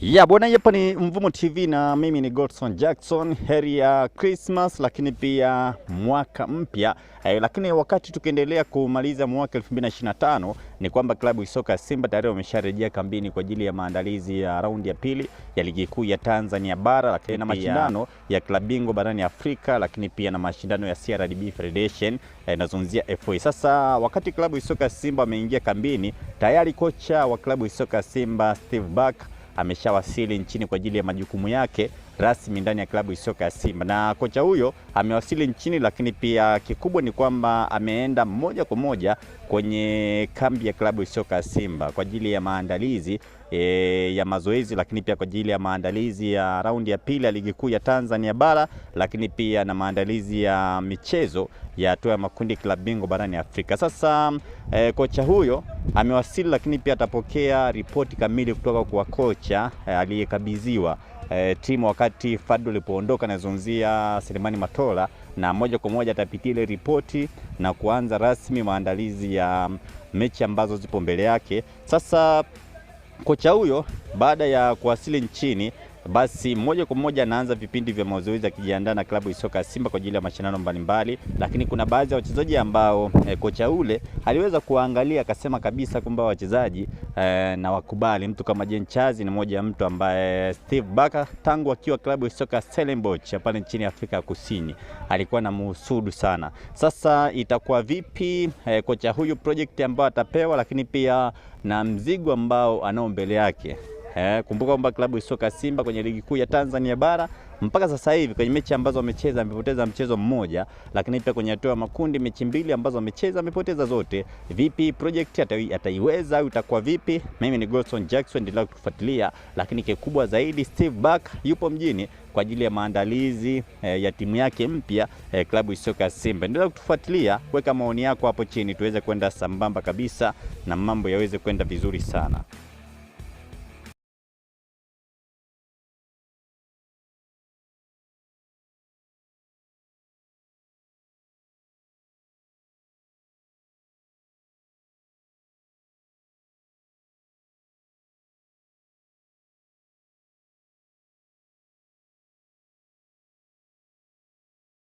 Ya bwana, hapa ni Mvumo TV na mimi ni Godson Jackson. Heri ya Christmas lakini pia mwaka mpya. Lakini wakati tukiendelea kumaliza mwaka 2025 ni kwamba klabu soka Simba tayari wamesharejea kambini kwa ajili ya maandalizi ya raundi ya pili ya ligi kuu ya Tanzania bara, lakini na mashindano ya klabu bingwa barani Afrika, lakini pia na mashindano ya CRDB Federation nazungumzia FA. Sasa wakati klabu soka Simba ameingia kambini, tayari kocha wa klabu soka Simba Steve Barker ameshawasili nchini kwa ajili ya majukumu yake rasmi ndani ya klabu soka ya Simba. Na kocha huyo amewasili nchini, lakini pia kikubwa ni kwamba ameenda moja kwa moja kwenye kambi ya klabu soka ya Simba kwa ajili ya maandalizi ya mazoezi, lakini pia kwa ajili ya maandalizi ya raundi ya pili ya ligi kuu ya Tanzania bara, lakini pia na maandalizi ya michezo ya hatua ya makundi klabu bingwa barani Afrika. Sasa kocha huyo amewasili, lakini pia atapokea ripoti kamili kutoka kwa kocha aliyekabidhiwa timu wakati Fadlu alipoondoka, nazungumzia Selemani Matola, na moja kwa moja atapitia ile ripoti na kuanza rasmi maandalizi ya mechi ambazo zipo mbele yake. Sasa kocha huyo baada ya kuwasili nchini, basi moja kwa moja anaanza vipindi vya mazoezi akijiandaa na klabu soka Simba kwa ajili ya mashindano mbalimbali. Lakini kuna baadhi ya wachezaji ambao kocha ule aliweza kuangalia akasema kabisa kwamba wachezaji na wakubali. Mtu kama Jean Charles ni mmoja mtu ambaye Steve Barker tangu akiwa klabu soka Stellenbosch pale nchini Afrika ya Kusini alikuwa na muhusudu sana. Sasa itakuwa vipi kocha huyu project ambayo atapewa, lakini pia na mzigo ambao anao mbele yake? Kumbuka kwamba klabu soka Simba kwenye ligi kuu ya Tanzania bara mpaka sasa hivi kwenye mechi ambazo wamecheza amepoteza mchezo mmoja, lakini pia kwenye hatua ya makundi mechi mbili ambazo wamecheza amepoteza zote. Vipi project ataiweza au itakuwa vipi? Mimi ni Godson Jackson, endelea kutufuatilia, lakini kikubwa zaidi Steve Barker yupo mjini kwa ajili ya maandalizi ya timu yake mpya klabu soka Simba. Endelea kutufuatilia, weka maoni yako hapo chini tuweze kwenda sambamba kabisa na mambo yaweze kwenda vizuri sana.